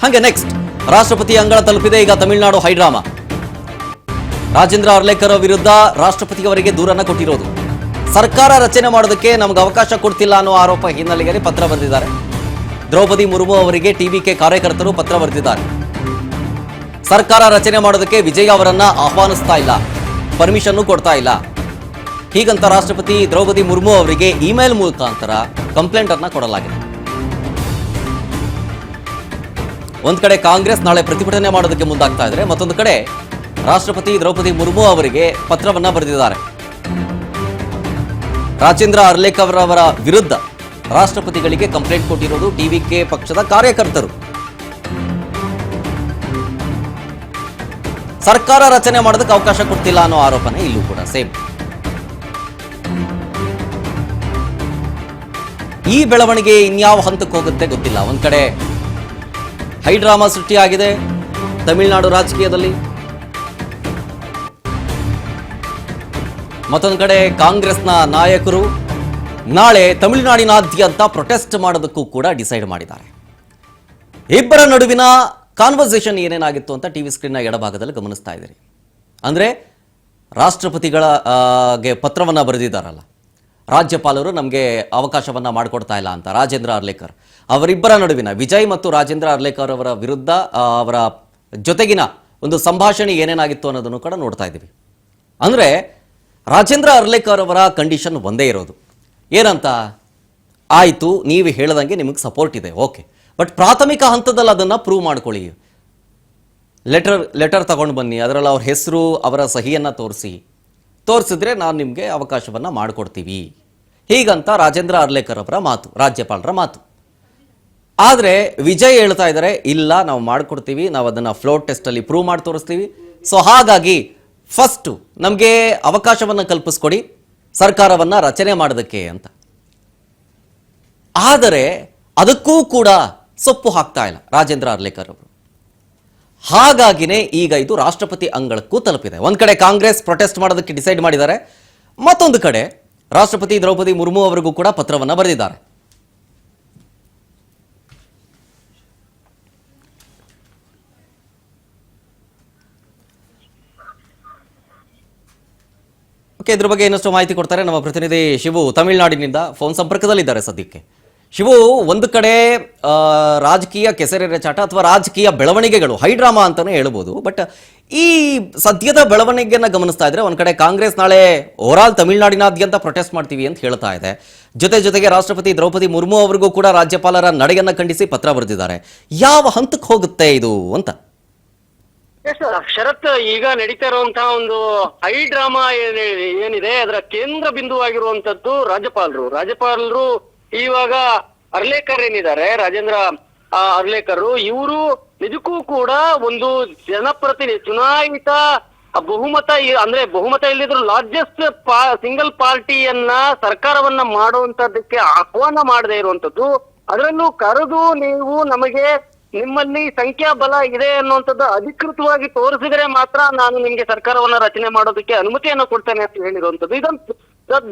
ಹಾಗೆ ನೆಕ್ಸ್ಟ್ ರಾಷ್ಟ್ರಪತಿ ಅಂಗಳ ತಲುಪಿದೆ ಈಗ ತಮಿಳುನಾಡು ಹೈಡ್ರಾಮಾ. ರಾಜೇಂದ್ರ ಅರ್ಲೇಕರ್ ವಿರುದ್ಧ ರಾಷ್ಟ್ರಪತಿಯವರಿಗೆ ದೂರನ್ನ ಕೊಟ್ಟಿರೋದು. ಸರ್ಕಾರ ರಚನೆ ಮಾಡೋದಕ್ಕೆ ನಮಗೆ ಅವಕಾಶ ಕೊಡ್ತಿಲ್ಲ ಅನ್ನೋ ಆರೋಪ ಹಿನ್ನೆಲೆಯಲ್ಲಿ ಪತ್ರ ಬರೆದಿದ್ದಾರೆ. ದ್ರೌಪದಿ ಮುರ್ಮು ಅವರಿಗೆ ಟಿವಿಕೆ ಕಾರ್ಯಕರ್ತರು ಪತ್ರ ಬರೆದಿದ್ದಾರೆ. ಸರ್ಕಾರ ರಚನೆ ಮಾಡೋದಕ್ಕೆ ವಿಜಯ್ ಅವರನ್ನ ಆಹ್ವಾನಿಸ್ತಾ ಇಲ್ಲ, ಪರ್ಮಿಷನ್ ಕೊಡ್ತಾ ಇಲ್ಲ. ಹೀಗಂತ ರಾಷ್ಟ್ರಪತಿ ದ್ರೌಪದಿ ಮುರ್ಮು ಅವರಿಗೆ ಇಮೇಲ್ ಮುಖಾಂತರ ಕಂಪ್ಲೇಂಟ್ ಅನ್ನ ಕೊಡಲಾಗಿದೆ. ಒಂದ್ ಕಡೆ ಕಾಂಗ್ರೆಸ್ ನಾಳೆ ಪ್ರತಿಭಟನೆ ಮಾಡೋದಕ್ಕೆ ಮುಂದಾಗ್ತಾ ಇದ್ರೆ, ಮತ್ತೊಂದು ಕಡೆ ರಾಷ್ಟ್ರಪತಿ ದ್ರೌಪದಿ ಮುರ್ಮು ಅವರಿಗೆ ಪತ್ರವನ್ನ ಬರೆದಿದ್ದಾರೆ. ರಾಜೇಂದ್ರ ಅರ್ಲೇಕರ್ ಅವರ ವಿರುದ್ಧ ರಾಷ್ಟ್ರಪತಿಗಳಿಗೆ ಕಂಪ್ಲೇಂಟ್ ಕೊಟ್ಟಿರೋದು ಟಿವಿಕೆ ಪಕ್ಷದ ಕಾರ್ಯಕರ್ತರು. ಸರ್ಕಾರ ರಚನೆ ಮಾಡೋದಕ್ಕೆ ಅವಕಾಶ ಕೊಡ್ತಿಲ್ಲ ಅನ್ನೋ ಆರೋಪನೆ ಇಲ್ಲೂ ಕೂಡ ಸೇಮ್. ಈ ಬೆಳವಣಿಗೆ ಇನ್ಯಾವ ಹಂತಕ್ಕೆ ಹೋಗುತ್ತೆ ಗೊತ್ತಿಲ್ಲ. ಒಂದ್ ಕಡೆ ಹೈಡ್ರಾಮಾ ಸೃಷ್ಟಿಯಾಗಿದೆ ತಮಿಳುನಾಡು ರಾಜಕೀಯದಲ್ಲಿ, ಮತ್ತೊಂದು ಕಡೆ ಕಾಂಗ್ರೆಸ್ನ ನಾಯಕರು ನಾಳೆ ತಮಿಳುನಾಡಿನಾದ್ಯಂತ ಪ್ರೊಟೆಸ್ಟ್ ಮಾಡೋದಕ್ಕೂ ಕೂಡ ಡಿಸೈಡ್ ಮಾಡಿದ್ದಾರೆ. ಇಬ್ಬರ ನಡುವಿನ ಕಾನ್ವರ್ಸೇಷನ್ ಏನೇನಾಗಿತ್ತು ಅಂತ ಟಿವಿ ಸ್ಕ್ರೀನ್ನ ಎಡಭಾಗದಲ್ಲಿ ಗಮನಿಸ್ತಾ ಇದ್ದೀರಿ. ಅಂದ್ರೆ ರಾಷ್ಟ್ರಪತಿಗಳಿಗೆ ಪತ್ರವನ್ನ ಬರೆದಿದ್ದಾರಲ್ಲ, ರಾಜ್ಯಪಾಲರು ನಮಗೆ ಅವಕಾಶವನ್ನ ಮಾಡಿಕೊಡ್ತಾ ಇಲ್ಲ ಅಂತ ರಾಜೇಂದ್ರ ಅರ್ಲೇಕರ್ ಅವರಿಬ್ಬರ ನಡುವಿನ, ವಿಜಯ್ ಮತ್ತು ರಾಜೇಂದ್ರ ಅರ್ಲೇಕರ್ ಅವರ ವಿರುದ್ಧ ಅವರ ಜೊತೆಗಿನ ಒಂದು ಸಂಭಾಷಣೆ ಏನೇನಾಗಿತ್ತು ಅನ್ನೋದನ್ನು ಕೂಡ ನೋಡ್ತಾ ಇದ್ದೀವಿ. ಅಂದ್ರೆ ರಾಜೇಂದ್ರ ಅರ್ಲೇಕರ್ ಅವರ ಕಂಡೀಷನ್ ಒಂದೇ ಇರೋದು. ಏನಂತ? ಆಯಿತು, ನೀವು ಹೇಳದಂಗೆ ನಿಮಗೆ ಸಪೋರ್ಟ್ ಇದೆ, ಓಕೆ, ಬಟ್ ಪ್ರಾಥಮಿಕ ಹಂತದಲ್ಲಿ ಅದನ್ನು ಪ್ರೂವ್ ಮಾಡ್ಕೊಳ್ಳಿ. ಲೆಟರ್ ತಗೊಂಡು ಬನ್ನಿ, ಅದರಲ್ಲಿ ಅವ್ರ ಹೆಸರು, ಅವರ ಸಹಿಯನ್ನು ತೋರಿಸಿದ್ರೆ ನಾವು ನಿಮಗೆ ಅವಕಾಶವನ್ನು ಮಾಡಿಕೊಡ್ತೀವಿ. ಹೀಗಂತ ರಾಜೇಂದ್ರ ಅರ್ಲೇಕರ್ ಅವರ ಮಾತು, ರಾಜ್ಯಪಾಲರ ಮಾತು. ಆದರೆ ವಿಜಯ್ ಹೇಳ್ತಾ ಇದ್ದಾರೆ, ಇಲ್ಲ ನಾವು ಮಾಡಿಕೊಡ್ತೀವಿ, ನಾವು ಅದನ್ನು ಫ್ಲೋರ್ ಟೆಸ್ಟಲ್ಲಿ ಪ್ರೂವ್ ಮಾಡಿ ತೋರಿಸ್ತೀವಿ. ಸೊ ಹಾಗಾಗಿ ಫಸ್ಟು ನಮಗೆ ಅವಕಾಶವನ್ನು ಕಲ್ಪಿಸ್ಕೊಡಿ ಸರ್ಕಾರವನ್ನು ರಚನೆ ಮಾಡೋದಕ್ಕೆ ಅಂತ. ಆದರೆ ಅದಕ್ಕೂ ಕೂಡ ಸೊಪ್ಪು ಹಾಕ್ತಾ ಇಲ್ಲ ರಾಜೇಂದ್ರ ಅರ್ಲೇಕರ್ ಅವರು. ಹಾಗಾಗಿನೇ ಈಗ ಇದು ರಾಷ್ಟ್ರಪತಿ ಅಂಗಳಕ್ಕೂ ತಲುಪಿದೆ. ಒಂದ್ ಕಡೆ ಕಾಂಗ್ರೆಸ್ ಪ್ರೊಟೆಸ್ಟ್ ಮಾಡೋದಕ್ಕೆ ಡಿಸೈಡ್ ಮಾಡಿದ್ದಾರೆ, ಮತ್ತೊಂದು ಕಡೆ ರಾಷ್ಟ್ರಪತಿ ದ್ರೌಪದಿ ಮುರ್ಮು ಅವರಿಗೂ ಕೂಡ ಪತ್ರವನ್ನು ಬರೆದಿದ್ದಾರೆ. ಓಕೆ, ಇದ್ರ ಬಗ್ಗೆ ಇನ್ನಷ್ಟು ಮಾಹಿತಿ ಕೊಡ್ತಾರೆ ನಮ್ಮ ಪ್ರತಿನಿಧಿ ಶಿವು ತಮಿಳುನಾಡಿನಿಂದ ಫೋನ್ ಸಂಪರ್ಕದಲ್ಲಿದ್ದಾರೆ ಸದ್ಯಕ್ಕೆ. ಶಿವು, ಒಂದು ಕಡೆ ರಾಜಕೀಯ ಕೆಸರೆರಚಾಟ ಅಥವಾ ರಾಜಕೀಯ ಬೆಳವಣಿಗೆಗಳು, ಹೈಡ್ರಾಮಾ ಅಂತಾನೆ ಹೇಳ್ಬೋದು. ಬಟ್ ಈ ಸದ್ಯದ ಬೆಳವಣಿಗೆಯನ್ನು ಗಮನಿಸ್ತಾ ಇದ್ರೆ, ಒಂದ್ ಕಡೆ ಕಾಂಗ್ರೆಸ್ ನಾಳೆ ಓವರಾಲ್ ತಮಿಳುನಾಡಿನಾದ್ಯಂತ ಪ್ರೊಟೆಸ್ಟ್ ಮಾಡ್ತೀವಿ ಅಂತ ಹೇಳ್ತಾ ಇದೆ. ಜೊತೆಗೆ ರಾಷ್ಟ್ರಪತಿ ದ್ರೌಪದಿ ಮುರ್ಮು ಅವರಿಗೂ ಕೂಡ ರಾಜ್ಯಪಾಲರ ನಡೆಯನ್ನ ಖಂಡಿಸಿ ಪತ್ರ ಬರೆದಿದ್ದಾರೆ. ಯಾವ ಹಂತಕ್ಕೆ ಹೋಗುತ್ತೆ ಇದು ಅಂತ? ಶರತ್, ಈಗ ನಡೀತಾ ಇರುವಂತಹ ಒಂದು ಹೈ ಡ್ರಾಮಾ ಏನಿದೆ ಅದರ ಕೇಂದ್ರ ಬಿಂದುವಾಗಿರುವಂತದ್ದು ರಾಜ್ಯಪಾಲರು ಇವಾಗ ಅರ್ಲೇಕರ್ ಏನಿದ್ದಾರೆ, ರಾಜೇಂದ್ರ ಅರ್ಲೇಕರ್, ಇವರು ನಿಜಕ್ಕೂ ಕೂಡ ಒಂದು ಜನಪ್ರತಿನಿಧಿ, ಚುನಾಯಿತ ಬಹುಮತ, ಅಂದ್ರೆ ಬಹುಮತ ಇಲ್ಲದಿದ್ರು ಲಾರ್ಜೆಸ್ಟ್ ಸಿಂಗಲ್ ಪಾರ್ಟಿಯನ್ನ ಸರ್ಕಾರವನ್ನ ಮಾಡುವಂತದ್ದಕ್ಕೆ ಆಹ್ವಾನ ಮಾಡದೇ ಇರುವಂತದ್ದು, ಅದರಲ್ಲೂ ಕರೆದು ನೀವು ನಮಗೆ ನಿಮ್ಮಲ್ಲಿ ಸಂಖ್ಯಾಬಲ ಇದೆ ಅನ್ನುವಂಥದ್ದು ಅಧಿಕೃತವಾಗಿ ತೋರಿಸಿದ್ರೆ ಮಾತ್ರ ನಾನು ನಿಮ್ಗೆ ಸರ್ಕಾರವನ್ನ ರಚನೆ ಮಾಡೋದಕ್ಕೆ ಅನುಮತಿಯನ್ನು ಕೊಡ್ತೇನೆ ಅಂತ ಹೇಳಿರುವಂತದ್ದು. ಇದೊಂದು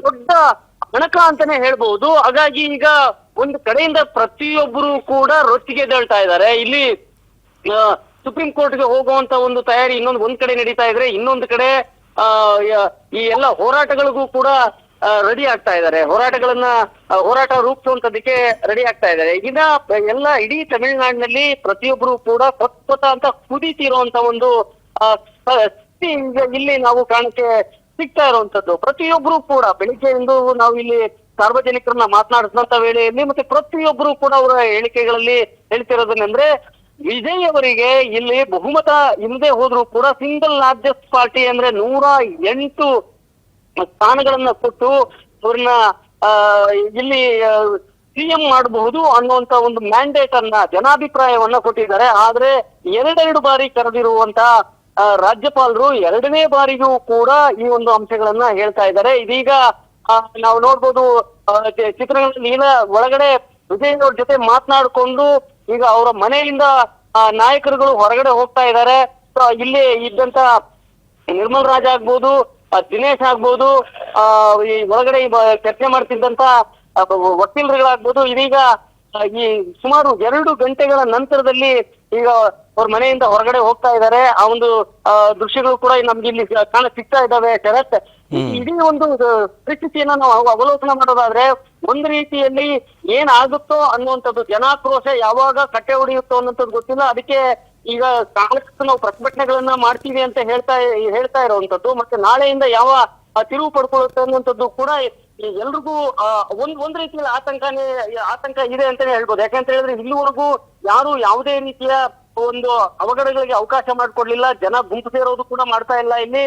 ದೊಡ್ಡ ಅಣಕ ಅಂತಾನೆ ಹೇಳ್ಬಹುದು. ಹಾಗಾಗಿ ಈಗ ಒಂದು ಕಡೆಯಿಂದ ಪ್ರತಿಯೊಬ್ಬರು ಕೂಡ ರೊಚ್ಚಿಗೆದ್ದೇಳ್ತಾ ಇದ್ದಾರೆ. ಇಲ್ಲಿ ಸುಪ್ರೀಂ ಕೋರ್ಟ್ಗೆ ಹೋಗುವಂತ ಒಂದು ತಯಾರಿ ಒಂದ್ ಕಡೆ ನಡೀತಾ ಇದ್ರೆ, ಇನ್ನೊಂದು ಕಡೆ ಈ ಎಲ್ಲ ಹೋರಾಟಗಳಿಗೂ ಕೂಡ ರೆಡಿ ಆಗ್ತಾ ಇದ್ದಾರೆ. ಹೋರಾಟ ರೂಪಿಸುವಂತದಕ್ಕೆ ರೆಡಿ ಆಗ್ತಾ ಇದ್ದಾರೆ. ಈಗಿನ ಎಲ್ಲ ಇಡೀ ತಮಿಳುನಾಡಿನಲ್ಲಿ ಪ್ರತಿಯೊಬ್ಬರು ಕೂಡ ಕೊತ್ತ ಅಂತ ಕುದೀತಿರುವಂತ ಒಂದು ಇಲ್ಲಿ ನಾವು ಕಾಣಕ್ಕೆ ಸಿಗ್ತಾ ಇರುವಂತದ್ದು. ಪ್ರತಿಯೊಬ್ಬರು ಕೂಡ ಬೆಳಿಗ್ಗೆಯಿಂದ ನಾವು ಇಲ್ಲಿ ಸಾರ್ವಜನಿಕರನ್ನ ಮಾತನಾಡಿಸಿದಂತ ವೇಳೆಯಲ್ಲಿ ಮತ್ತೆ ಪ್ರತಿಯೊಬ್ಬರು ಕೂಡ ಅವರ ಹೇಳಿಕೆಗಳಲ್ಲಿ ಹೇಳ್ತಿರೋದನ್ನಂದ್ರೆ, ವಿಜಯ್ ಅವರಿಗೆ ಇಲ್ಲಿ ಬಹುಮತ ಇಲ್ಲದೆ ಹೋದ್ರು ಕೂಡ ಸಿಂಗಲ್ ಲಾರ್ಜೆಸ್ಟ್ ಪಾರ್ಟಿ ಅಂದ್ರೆ 108 ಸ್ಥಾನಗಳನ್ನ ಕೊಟ್ಟು ಅವ್ರನ್ನ ಇಲ್ಲಿ ಸಿಎಂ ಮಾಡಬಹುದು ಅನ್ನುವಂತ ಒಂದು ಮ್ಯಾಂಡೇಟ್ ಅನ್ನ, ಜನಾಭಿಪ್ರಾಯವನ್ನ ಕೊಟ್ಟಿದ್ದಾರೆ. ಆದ್ರೆ ಎರಡೆರಡು ಬಾರಿ ಕರೆದಿರುವಂತ ರಾಜ್ಯಪಾಲರು ಎರಡನೇ ಬಾರಿಗೂ ಕೂಡ ಈ ಒಂದು ಅಂಶಗಳನ್ನ ಹೇಳ್ತಾ ಇದ್ದಾರೆ. ಇದೀಗ ನಾವು ನೋಡ್ಬೋದು ಚಿತ್ರಗಳಲ್ಲಿ ಒಳಗಡೆ ವಿಜಯ್ ಅವ್ರ ಜೊತೆ ಮಾತನಾಡಿಕೊಂಡು ಈಗ ಅವರ ಮನೆಯಿಂದ ನಾಯಕರುಗಳು ಹೊರಗಡೆ ಹೋಗ್ತಾ ಇದ್ದಾರೆ. ಇಲ್ಲಿ ಇದ್ದಂತ ನಿರ್ಮಲ್ ರಾಜ್ ಆಗ್ಬೋದು, ದಿನೇಶ್ ಆಗ್ಬೋದು, ಈ ಒಳಗಡೆ ಚರ್ಚೆ ಮಾಡ್ತಿದ್ದಂತ ವಕೀಲರುಗಳಾಗ್ಬೋದು, ಇದೀಗ ಈ ಸುಮಾರು 2 ಗಂಟೆಗಳ ನಂತರದಲ್ಲಿ ಈಗ ಅವ್ರ ಮನೆಯಿಂದ ಹೊರಗಡೆ ಹೋಗ್ತಾ ಇದ್ದಾರೆ. ಆ ಒಂದು ದೃಶ್ಯಗಳು ಕೂಡ ನಮ್ಗೆ ಇಲ್ಲಿ ಕಾಣ ಸಿಗ್ತಾ ಇದ್ದಾವೆ. ಶರತ್, ಇಡೀ ಒಂದು ಪರಿಸ್ಥಿತಿಯನ್ನ ನಾವು ಅವಲೋಕನ ಮಾಡೋದಾದ್ರೆ ಒಂದು ರೀತಿಯಲ್ಲಿ ಏನಾಗುತ್ತೋ ಅನ್ನುವಂಥದ್ದು, ಜನಾಕ್ರೋಶ ಯಾವಾಗ ಕಟ್ಟೆ ಹೊಡೆಯುತ್ತೋ ಅನ್ನೋಂಥದ್ದು ಗೊತ್ತಿಲ್ಲ. ಅದಕ್ಕೆ ಈಗ ಕಾಂಗ್ರೆಸ್ ನಾವು ಪ್ರತಿಭಟನೆಗಳನ್ನ ಮಾಡ್ತೀವಿ ಅಂತ ಹೇಳ್ತಾ ಇರುವಂತದ್ದು, ಮತ್ತೆ ನಾಳೆಯಿಂದ ಯಾವ ತಿರುವು ಪಡ್ಕೊಳ್ಳುತ್ತೆ ಅನ್ನುವಂಥದ್ದು ಕೂಡ ಎಲ್ರಿಗೂ ಒಂದ್ ರೀತಿಯಲ್ಲಿ ಆತಂಕ ಇದೆ ಅಂತಾನೆ ಹೇಳ್ಬೋದು. ಯಾಕಂತ ಹೇಳಿದ್ರೆ ಇಲ್ಲಿವರೆಗೂ ಯಾರು ಯಾವುದೇ ರೀತಿಯ ಒಂದು ಅವಘಡಗಳಿಗೆ ಅವಕಾಶ ಮಾಡ್ಕೊಡ್ಲಿಲ್ಲ. ಜನ ಗುಂಪು ಸೇರೋದು ಕೂಡ ಮಾಡ್ತಾ ಇಲ್ಲ. ಇಲ್ಲಿ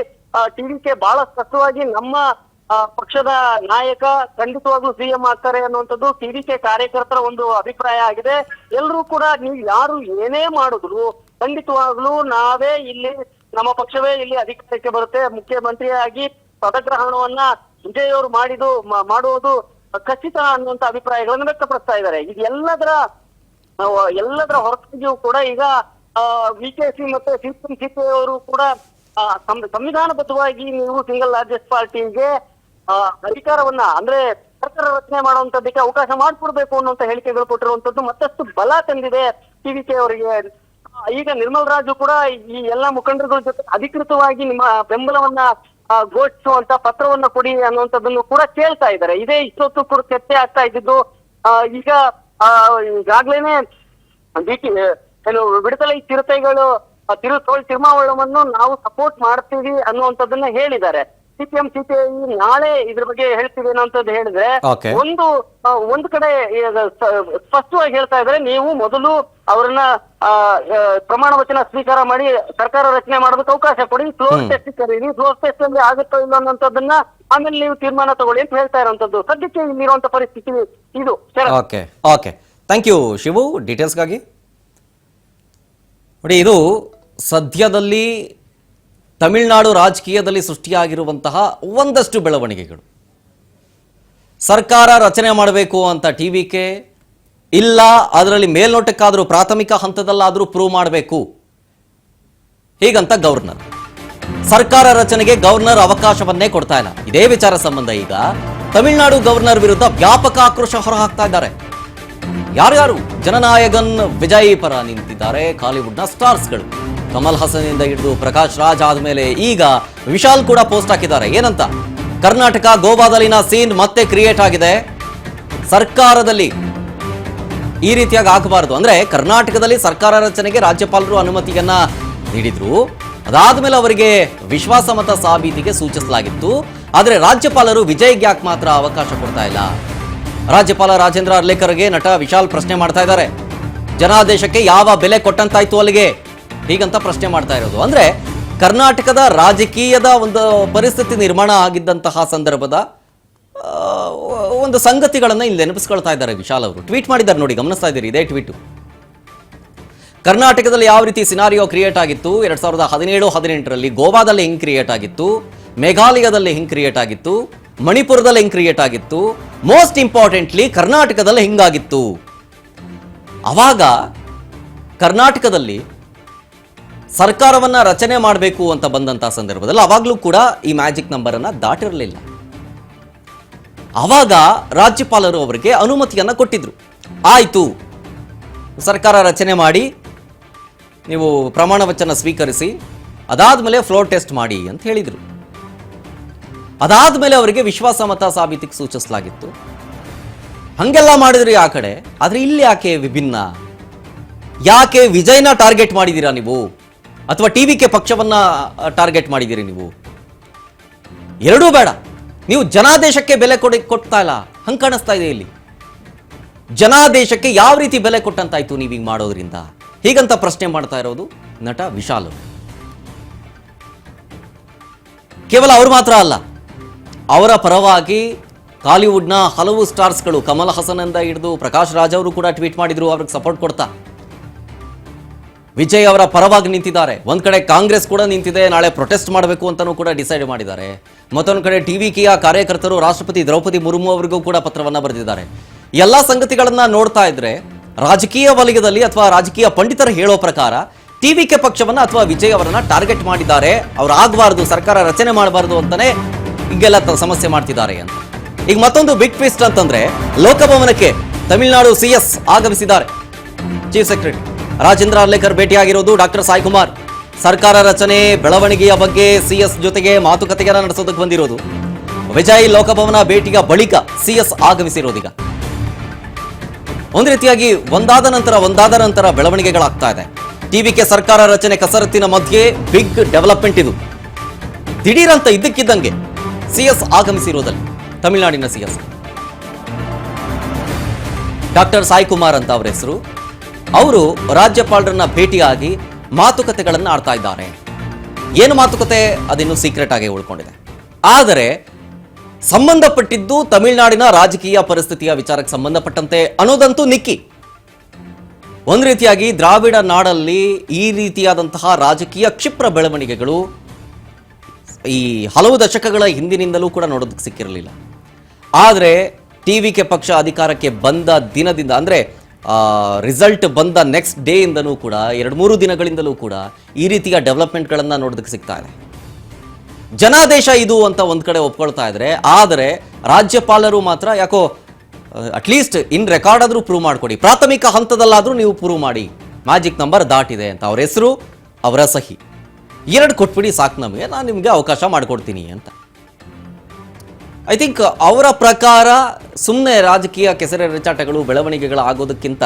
ಟಿವಿಕೆ ಬಹಳ ಸ್ಪಷ್ಟವಾಗಿ ನಮ್ಮ ಪಕ್ಷದ ನಾಯಕ ಖಂಡಿತವಾಗ್ಲೂ ಸಿಎಂ ಆಗ್ತಾರೆ ಅನ್ನುವಂಥದ್ದು ಟಿವಿಕೆ ಕಾರ್ಯಕರ್ತರ ಒಂದು ಅಭಿಪ್ರಾಯ ಆಗಿದೆ. ಎಲ್ಲರೂ ಕೂಡ ನೀವು ಯಾರು ಏನೇ ಮಾಡಿದ್ರು ಖಂಡಿತವಾಗ್ಲೂ ನಾವೇ ಇಲ್ಲಿ, ನಮ್ಮ ಪಕ್ಷವೇ ಇಲ್ಲಿ ಅಧಿಕಾರಕ್ಕೆ ಬರುತ್ತೆ, ಮುಖ್ಯಮಂತ್ರಿಯಾಗಿ ಪದಗ್ರಹಣವನ್ನ ವಿಜಯ್ ಅವರು ಮಾಡುವುದು ಖಚಿತ ಅನ್ನುವಂತ ಅಭಿಪ್ರಾಯಗಳನ್ನು ವ್ಯಕ್ತಪಡಿಸ್ತಾ ಇದ್ದಾರೆ. ಇದು ಎಲ್ಲದರ ಹೊರತಾಗಿಯೂ ಕೂಡ ಈಗ ವಿಕೆಸಿ ಮತ್ತೆ ಸಿಪಿ ಅವರು ಕೂಡ ಸಂವಿಧಾನಬದ್ಧವಾಗಿ ನೀವು ಸಿಂಗಲ್ ಲಾರ್ಜೆಸ್ಟ್ ಪಾರ್ಟಿಗೆ ಅಧಿಕಾರವನ್ನ ಅಂದ್ರೆ ಸರ್ಕಾರ ರಚನೆ ಮಾಡುವಂತದ್ದಕ್ಕೆ ಅವಕಾಶ ಮಾಡಿಕೊಡ್ಬೇಕು ಅನ್ನುವಂತ ಹೇಳಿಕೆಗಳು ಕೊಟ್ಟಿರುವಂತದ್ದು ಮತ್ತಷ್ಟು ಬಲ ತಂದಿದೆ ಟಿವಿಕೆ ಅವರಿಗೆ. ಈಗ ನಿರ್ಮಲ್ ರಾಜು ಕೂಡ ಈ ಎಲ್ಲಾ ಮುಖಂಡರುಗಳ ಜೊತೆ ಅಧಿಕೃತವಾಗಿ ನಿಮ್ಮ ಬೆಂಬಲವನ್ನ ಘೋಷಿಸುವಂತ ಪತ್ರವನ್ನ ಕೊಡಿ ಅನ್ನುವಂಥದ್ದನ್ನು ಕೂಡ ಕೇಳ್ತಾ ಇದ್ದಾರೆ. ಇದೇ ಇಷ್ಟೊತ್ತು ಕೂಡ ಚರ್ಚೆ ಆಗ್ತಾ ಇದ್ದಿದ್ದು. ಈಗ ಈಗಾಗ್ಲೇನೆ ವಿಡತಲೈ ಚಿರತೆಗಳು ತಿರುಮಾವಳವನ್ನು ನಾವು ಸಪೋರ್ಟ್ ಮಾಡ್ತೀವಿ ಅನ್ನುವಂಥದ್ದನ್ನ ಹೇಳಿದ್ದಾರೆ. ಸಿಪಿಎಂ ಸಿಪಿಐ ನಾಳೆ ಇದ್ರ ಬಗ್ಗೆ ಹೇಳ್ತೀವಿ ಅನ್ನೋಂಥದ್ದು ಹೇಳಿದ್ರೆ ಒಂದು ಕಡೆ ಸ್ಪಷ್ಟವಾಗಿ ಹೇಳ್ತಾ ಇದ್ದಾರೆ, ನೀವು ಮೊದಲು ಅವರನ್ನ ಪ್ರಮಾಣ ವಚನ ಸ್ವೀಕಾರ ಮಾಡಿ ಸರ್ಕಾರ ರಚನೆ ಮಾಡೋದಕ್ಕೆ ಅವಕಾಶ ಕೊಡಿ, ಫ್ಲೋರ್ ಟೆಸ್ಟ್ ಕರೀರಿ, ಫ್ಲೋರ್ ಟೆಸ್ಟ್ ಅಲ್ಲಿ ಆಗುತ್ತೋ ಇಲ್ಲ ಅನ್ನೋಂಥದ್ದನ್ನ ಆಮೇಲೆ ನೀವು ತೀರ್ಮಾನ ತಗೊಳ್ಳಿ ಅಂತ ಹೇಳ್ತಾ ಇರುವಂತದ್ದು. ಸದ್ಯಕ್ಕೆ ಇಲ್ಲಿರುವಂತ ಪರಿಸ್ಥಿತಿ ಇದು. ಓಕೆ, ಥ್ಯಾಂಕ್ ಯು ಶಿವು ಡೀಟೇಲ್ಸ್ಗಾಗಿ. ನೋಡಿ, ಇದು ಸದ್ಯದಲ್ಲಿ ತಮಿಳುನಾಡು ರಾಜಕೀಯದಲ್ಲಿ ಸೃಷ್ಟಿಯಾಗಿರುವಂತಹ ಒಂದಷ್ಟು ಬೆಳವಣಿಗೆಗಳು. ಸರ್ಕಾರ ರಚನೆ ಮಾಡಬೇಕು ಅಂತ ಟಿವಿಕೆ ಇಲ್ಲ, ಅದರಲ್ಲಿ ಮೇಲ್ನೋಟಕ್ಕಾದರೂ ಪ್ರಾಥಮಿಕ ಹಂತದಲ್ಲಾದರೂ ಪ್ರೂವ್ ಮಾಡಬೇಕು ಹೀಗಂತ ಗವರ್ನರ್. ಸರ್ಕಾರ ರಚನೆಗೆ ಗವರ್ನರ್ ಅವಕಾಶವನ್ನೇ ಕೊಡ್ತಾ ಇಲ್ಲ. ಇದೇ ವಿಚಾರ ಸಂಬಂಧ ಈಗ ತಮಿಳುನಾಡು ಗವರ್ನರ್ ವಿರುದ್ಧ ವ್ಯಾಪಕ ಆಕ್ರೋಶ ಹೊರಹಾಕ್ತಾ ಇದ್ದಾರೆ. ಯಾರ್ಯಾರು? ಜನನಾಯಕನ್ ವಿಜಯ್ ಪರ ನಿಂತಿದ್ದಾರೆ ಕಾಲಿವುಡ್ನ ಸ್ಟಾರ್ಸ್ಗಳು. ಕಮಲ್ ಹಾಸನ್ ಇಂದ ಹಿಡಿದು ಪ್ರಕಾಶ್ ರಾಜ್ ಆದ್ಮೇಲೆ ಈಗ ವಿಶಾಲ್ ಕೂಡ ಪೋಸ್ಟ್ ಹಾಕಿದ್ದಾರೆ. ಏನಂತ? ಕರ್ನಾಟಕ ಗೋವಾದಲ್ಲಿನ ಸೀನ್ ಮತ್ತೆ ಕ್ರಿಯೇಟ್ ಆಗಿದೆ. ಸರ್ಕಾರದಲ್ಲಿ ಈ ರೀತಿಯಾಗಿ ಆಗಬಾರದು. ಅಂದ್ರೆ ಕರ್ನಾಟಕದಲ್ಲಿ ಸರ್ಕಾರ ರಚನೆಗೆ ರಾಜ್ಯಪಾಲರು ಅನುಮತಿಯನ್ನ ನೀಡಿದ್ರು. ಅದಾದ್ಮೇಲೆ ಅವರಿಗೆ ವಿಶ್ವಾಸಮತ ಸಾಬೀತಿಗೆ ಸೂಚಿಸಲಾಗಿತ್ತು. ಆದರೆ ರಾಜ್ಯಪಾಲರು ವಿಜಯ್ಗೆ ಯಾಕೆ ಮಾತ್ರ ಅವಕಾಶ ಕೊಡ್ತಾ ಇಲ್ಲ? ರಾಜ್ಯಪಾಲ ರಾಜೇಂದ್ರ ಅರ್ಲೇಕರ್ಗೆ ನಟ ವಿಶಾಲ್ ಪ್ರಶ್ನೆ ಮಾಡ್ತಾ ಇದ್ದಾರೆ. ಜನಾದೇಶಕ್ಕೆ ಯಾವ ಬೆಲೆ ಕೊಟ್ಟಂತಾಯ್ತು ಅಲ್ಲಿಗೆ ಹೀಗಂತ ಪ್ರಶ್ನೆ ಮಾಡ್ತಾ ಇರೋದು. ಅಂದ್ರೆ ಕರ್ನಾಟಕದ ರಾಜಕೀಯದ ಒಂದು ಪರಿಸ್ಥಿತಿ ನಿರ್ಮಾಣ ಆಗಿದ್ದಂತಹ ಸಂದರ್ಭದ ಒಂದು ಸಂಗತಿಗಳನ್ನ ಇಲ್ಲಿ ನೆನಪಿಸ್ಕೊಳ್ತಾ ಇದ್ದಾರೆ ವಿಶಾಲ್ ಅವರು. ಟ್ವೀಟ್ ಮಾಡಿದ್ದಾರೆ ನೋಡಿ, ಗಮನಿಸ್ತಾ ಇದ್ದೀರಿ ಇದೇ ಟ್ವೀಟ್. ಕರ್ನಾಟಕದಲ್ಲಿ ಯಾವ ರೀತಿ ಸಿನಾರಿಯೋ ಕ್ರಿಯೇಟ್ ಆಗಿತ್ತು 2017-18ರಲ್ಲಿ, ಗೋವಾದಲ್ಲಿ ಹೆಂಗ್ ಕ್ರಿಯೇಟ್ ಆಗಿತ್ತು, ಮೇಘಾಲಯದಲ್ಲಿ ಹೆಂಗ್ ಕ್ರಿಯೇಟ್ ಆಗಿತ್ತು, ಮಣಿಪುರದಲ್ಲಿ ಹೆಂಗ್ ಕ್ರಿಯೇಟ್ ಆಗಿತ್ತು, ಮೋಸ್ಟ್ ಇಂಪಾರ್ಟೆಂಟ್ಲಿ ಕರ್ನಾಟಕದಲ್ಲಿ ಹೆಂಗಾಗಿತ್ತು. ಅವಾಗ ಕರ್ನಾಟಕದಲ್ಲಿ ಸರ್ಕಾರವನ್ನ ರಚನೆ ಮಾಡಬೇಕು ಅಂತ ಬಂದಂತಹ ಸಂದರ್ಭದಲ್ಲಿ ಅವಾಗಲೂ ಕೂಡ ಈ ಮ್ಯಾಜಿಕ್ ನಂಬರ್ ಅನ್ನ ದಾಟಿರಲಿಲ್ಲ. ಅವಾಗ ರಾಜ್ಯಪಾಲರು ಅವರಿಗೆ ಅನುಮತಿಯನ್ನ ಕೊಟ್ಟಿದ್ರು. ಆಯ್ತು, ಸರ್ಕಾರ ರಚನೆ ಮಾಡಿ ನೀವು ಪ್ರಮಾಣ ವಚನ ಸ್ವೀಕರಿಸಿ, ಅದಾದ್ಮೇಲೆ ಫ್ಲೋರ್ ಟೆಸ್ಟ್ ಮಾಡಿ ಅಂತ ಹೇಳಿದ್ರು. ಅದಾದ್ಮೇಲೆ ಅವರಿಗೆ ವಿಶ್ವಾಸಮತ ಸಾಬೀತಿಗೆ ಸೂಚಿಸಲಾಗಿತ್ತು. ಹಂಗೆಲ್ಲ ಮಾಡಿದ್ರಿ ಆ ಕಡೆ. ಆದ್ರೆ ಇಲ್ಲಿ ಯಾಕೆ ವಿಭಿನ್ನ? ಯಾಕೆ ವಿಜಯ್ನ ಟಾರ್ಗೆಟ್ ಮಾಡಿದ್ದೀರಾ ನೀವು, ಅಥವಾ ಟಿವಿಕೆ ಪಕ್ಷವನ್ನ ಟಾರ್ಗೆಟ್ ಮಾಡಿದ್ದೀರಿ ನೀವು? ಎರಡೂ ಬೇಡ. ನೀವು ಜನಾದೇಶಕ್ಕೆ ಬೆಲೆ ಕೊಡ್ತಾ ಇಲ್ಲ, ಹಂಗೆ ಕಾಣಿಸ್ತಾ ಇದೆ ಇಲ್ಲಿ. ಜನಾದೇಶಕ್ಕೆ ಯಾವ ರೀತಿ ಬೆಲೆ ಕೊಟ್ಟಂತಾಯ್ತು ನೀವು ಹಿಂಗೆ ಮಾಡೋದ್ರಿಂದ? ಹೀಗಂತ ಪ್ರಶ್ನೆ ಮಾಡ್ತಾ ಇರೋದು ನಟ ವಿಶಾಲ್. ಕೇವಲ ಅವರು ಮಾತ್ರ ಅಲ್ಲ, ಅವರ ಪರವಾಗಿ ಕಾಲಿವುಡ್ನ ಹಲವು ಸ್ಟಾರ್ಸ್ಗಳು, ಕಮಲ್ ಹಾಸನ್ ಇಂದ ಹಿಡಿದು ಪ್ರಕಾಶ್ ರಾಜ್ ಅವರು ಕೂಡ ಟ್ವೀಟ್ ಮಾಡಿದ್ರು ಅವ್ರಿಗೆ ಸಪೋರ್ಟ್ ಕೊಡ್ತಾ. ವಿಜಯ್ ಅವರ ಪರವಾಗಿ ನಿಂತಿದ್ದಾರೆ. ಒಂದ್ ಕಡೆ ಕಾಂಗ್ರೆಸ್ ಕೂಡ ನಿಂತಿದೆ, ನಾಳೆ ಪ್ರೊಟೆಸ್ಟ್ ಮಾಡಬೇಕು ಅಂತಲೂ ಕೂಡ ಡಿಸೈಡ್ ಮಾಡಿದ್ದಾರೆ. ಮತ್ತೊಂದು ಕಡೆ ಟಿವಿಕೆಯ ಕಾರ್ಯಕರ್ತರು ರಾಷ್ಟ್ರಪತಿ ದ್ರೌಪದಿ ಮುರ್ಮು ಅವರಿಗೂ ಕೂಡ ಪತ್ರವನ್ನ ಬರೆದಿದ್ದಾರೆ. ಎಲ್ಲ ಸಂಗತಿಗಳನ್ನ ನೋಡ್ತಾ ಇದ್ರೆ ರಾಜಕೀಯ ವಲಯದಲ್ಲಿ ಅಥವಾ ರಾಜಕೀಯ ಪಂಡಿತರು ಹೇಳೋ ಪ್ರಕಾರ ಟಿವಿಕೆ ಪಕ್ಷವನ್ನ ಅಥವಾ ವಿಜಯ್ ಅವರನ್ನ ಟಾರ್ಗೆಟ್ ಮಾಡಿದ್ದಾರೆ. ಅವ್ರು ಆಗಬಾರ್ದು, ಸರ್ಕಾರ ರಚನೆ ಮಾಡಬಾರ್ದು ಅಂತಾನೆ ಈಗೆಲ್ಲ ಸಮಸ್ಯೆ ಮಾಡ್ತಿದ್ದಾರೆ ಅಂತ. ಈಗ ಮತ್ತೊಂದು ಬಿಗ್ ಟ್ವಿಸ್ಟ್ ಅಂತಂದ್ರೆ, ಲೋಕಭವನಕ್ಕೆ ತಮಿಳುನಾಡು ಸಿಎಸ್ ಆಗಮಿಸಿದ್ದಾರೆ. ಚೀಫ್ ಸೆಕ್ರೆಟರಿ ರಾಜೇಂದ್ರ ಅರ್ಲೇಕರ್ ಭೇಟಿಯಾಗಿರೋದು. ಡಾಕ್ಟರ್ ಸಾಯಿ ಕುಮಾರ್ ಸರ್ಕಾರ ರಚನೆ ಬೆಳವಣಿಗೆಯ ಬಗ್ಗೆ ಸಿಎಸ್ ಜೊತೆಗೆ ಮಾತುಕತೆಗೆ ನಡೆಸೋದಕ್ಕೆ ಬಂದಿರೋದು. ವಿಜಯ್ ಲೋಕಭವನ ಭೇಟಿಯ ಬಳಿಕ ಸಿಎಸ್ ಆಗಮಿಸಿರೋದೀಗ. ಒಂದು ರೀತಿಯಾಗಿ ಒಂದಾದ ನಂತರ ಬೆಳವಣಿಗೆಗಳಾಗ್ತಾ ಇದೆ. ಟಿವಿಕೆ ಸರ್ಕಾರ ರಚನೆ ಕಸರತ್ತಿನ ಮಧ್ಯೆ ಬಿಗ್ ಡೆವಲಪ್ಮೆಂಟ್ ಇದು. ದಿಢೀರಂತ ಇದ್ದಕ್ಕಿದ್ದಂಗೆ ಸಿಎಸ್ ಆಗಮಿಸಿರೋದಲ್ಲಿ ತಮಿಳುನಾಡಿನ ಸಿಎಸ್ ಡಾಕ್ಟರ್ ಸಾಯಿ ಕುಮಾರ್ ಅಂತ ಅವರ ಹೆಸರು. ಅವರು ರಾಜ್ಯಪಾಲರನ್ನ ಭೇಟಿಯಾಗಿ ಮಾತುಕತೆಗಳನ್ನು ಆಡ್ತಾ ಇದ್ದಾರೆ. ಏನು ಮಾತುಕತೆ ಅದಿನ್ನೂ ಸೀಕ್ರೆಟ್ ಆಗಿ ಉಳ್ಕೊಂಡಿದೆ. ಆದರೆ ಸಂಬಂಧಪಟ್ಟಿದ್ದು ತಮಿಳುನಾಡಿನ ರಾಜಕೀಯ ಪರಿಸ್ಥಿತಿಯ ವಿಚಾರಕ್ಕೆ ಸಂಬಂಧಪಟ್ಟಂತೆ ಅನ್ನೋದಂತೂ ನಿಕ್ಕಿ. ಒಂದು ರೀತಿಯಾಗಿ ದ್ರಾವಿಡ ನಾಡಲ್ಲಿ ಈ ರೀತಿಯಾದಂತಹ ರಾಜಕೀಯ ಕ್ಷಿಪ್ರ ಬೆಳವಣಿಗೆಗಳು ಈ ಹಲವು ದಶಕಗಳ ಹಿಂದಿನಿಂದಲೂ ಕೂಡ ನೋಡೋದಕ್ಕೆ ಸಿಕ್ಕಿರಲಿಲ್ಲ. ಆದರೆ ಟಿವಿಕೆ ಪಕ್ಷ ಅಧಿಕಾರಕ್ಕೆ ಬಂದ ದಿನದಿಂದ, ಅಂದರೆ ರಿಸಲ್ಟ್ ಬಂದ ನೆಕ್ಸ್ಟ್ ಡೇ ಇಂದನೂ ಕೂಡ 2-3 ದಿನಗಳಿಂದಲೂ ಕೂಡ ಈ ರೀತಿಯ ಡೆವಲಪ್ಮೆಂಟ್ಗಳನ್ನು ನೋಡೋದಕ್ಕೆ ಸಿಗ್ತಾ ಇದೆ. ಜನಾದೇಶ ಇದು ಅಂತ ಒಂದು ಕಡೆ ಒಪ್ಕೊಳ್ತಾ ಇದ್ರೆ, ಆದರೆ ರಾಜ್ಯಪಾಲರು ಮಾತ್ರ ಯಾಕೋ ಅಟ್ಲೀಸ್ಟ್ ಇನ್ ರೆಕಾರ್ಡ್ ಆದರೂ ಪ್ರೂವ್ ಮಾಡಿಕೊಡಿ, ಪ್ರಾಥಮಿಕ ಹಂತದಲ್ಲಾದರೂ ನೀವು ಪ್ರೂವ್ ಮಾಡಿ, ಮ್ಯಾಜಿಕ್ ನಂಬರ್ ದಾಟಿದೆ ಅಂತ ಅವ್ರ ಹೆಸರು ಅವರ ಸಹಿ 2 ಕೊಟ್ಬಿಡಿ ಸಾಕು, ನಮಗೆ ನಾನು ನಿಮಗೆ ಅವಕಾಶ ಮಾಡಿಕೊಡ್ತೀನಿ ಅಂತ. ಐ ಥಿಂಕ್ ಅವರ ಪ್ರಕಾರ ಸುಮ್ಮನೆ ರಾಜಕೀಯ ಕೆಸರೆ ರೆಚಾಟಗಳು ಬೆಳವಣಿಗೆಗಳು ಆಗೋದಕ್ಕಿಂತ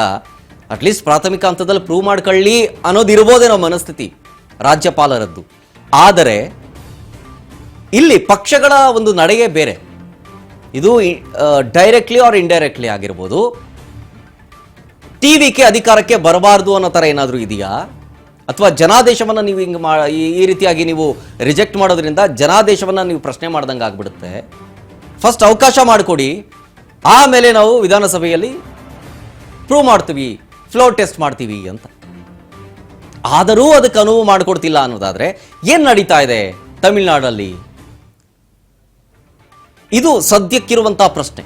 ಅಟ್ಲೀಸ್ಟ್ ಪ್ರಾಥಮಿಕ ಹಂತದಲ್ಲಿ ಪ್ರೂವ್ ಮಾಡ್ಕೊಳ್ಳಿ ಅನ್ನೋದಿರ್ಬೋದೇನೋ ಮನಸ್ಥಿತಿ ರಾಜ್ಯಪಾಲರದ್ದು. ಆದರೆ ಇಲ್ಲಿ ಪಕ್ಷಗಳ ಒಂದು ನಡೆಯೇ ಬೇರೆ. ಇದು ಡೈರೆಕ್ಟ್ಲಿ ಆರ್ ಇಂಡೈರೆಕ್ಟ್ಲಿ ಆಗಿರ್ಬೋದು. ಟಿವಿಕೆ ಅಧಿಕಾರಕ್ಕೆ ಬರಬಾರ್ದು ಅನ್ನೋ ಥರ ಏನಾದರೂ ಇದೆಯಾ, ಅಥವಾ ಜನಾದೇಶವನ್ನು ನೀವು ಹಿಂಗೆ ಈ ರೀತಿಯಾಗಿ ನೀವು ರಿಜೆಕ್ಟ್ ಮಾಡೋದ್ರಿಂದ ಜನಾದೇಶವನ್ನು ನೀವು ಪ್ರಶ್ನೆ ಮಾಡ್ದಂಗೆ ಆಗ್ಬಿಡುತ್ತೆ. ಫಸ್ಟ್ ಅವಕಾಶ ಮಾಡಿಕೊಡಿ, ಆಮೇಲೆ ನಾವು ವಿಧಾನಸಭೆಯಲ್ಲಿ ಪ್ರೂವ್ ಮಾಡ್ತೀವಿ, ಫ್ಲೋರ್ ಟೆಸ್ಟ್ ಮಾಡ್ತೀವಿ ಅಂತ. ಆದರೂ ಅದಕ್ಕೆ ಅನುವು ಮಾಡಿಕೊಡ್ತಿಲ್ಲ ಅನ್ನೋದಾದ್ರೆ ಏನು ನಡೀತಾ ಇದೆ ತಮಿಳುನಾಡಲ್ಲಿ? ಇದು ಸದ್ಯಕ್ಕಿರುವಂತಹ ಪ್ರಶ್ನೆ.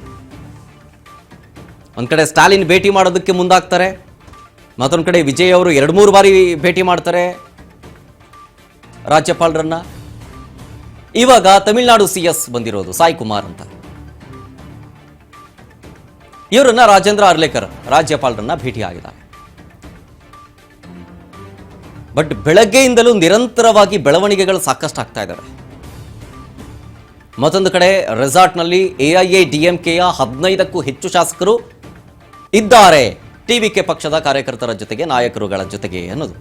ಒಂದ್ ಕಡೆ ಸ್ಟಾಲಿನ್ ಭೇಟಿ ಮಾಡೋದಕ್ಕೆ ಮುಂದಾಗ್ತಾರೆ, ಮತ್ತೊಂದು ಕಡೆ ವಿಜಯ್ ಅವರು 2-3 ಬಾರಿ ಭೇಟಿ ಮಾಡ್ತಾರೆ ರಾಜ್ಯಪಾಲರನ್ನ. ಇವಾಗ ತಮಿಳುನಾಡು ಸಿಎಸ್ ಬಂದಿರೋದು ಸಾಯಿ ಕುಮಾರ್ ಅಂತ. ಇವರನ್ನ ರಾಜೇಂದ್ರ ಅರ್ಲೇಕರ್ ರಾಜ್ಯಪಾಲರನ್ನ ಭೇಟಿಯಾಗಿದ್ದಾರೆ. ಬಟ್ ಬೆಳಗ್ಗೆಯಿಂದಲೂ ನಿರಂತರವಾಗಿ ಬೆಳವಣಿಗೆಗಳು ಸಾಕಷ್ಟು ಆಗ್ತಾ ಇದ್ದಾವೆ. ಮತ್ತೊಂದು ಕಡೆ ರೆಸಾರ್ಟ್ನಲ್ಲಿ AIADMKಯ 15ಕ್ಕೂ ಹೆಚ್ಚು ಶಾಸಕರು ಇದ್ದಾರೆ ಟಿವಿಕೆ ಪಕ್ಷದ ಕಾರ್ಯಕರ್ತರ ಜೊತೆಗೆ, ನಾಯಕರುಗಳ ಜೊತೆಗೆ ಅನ್ನೋದು.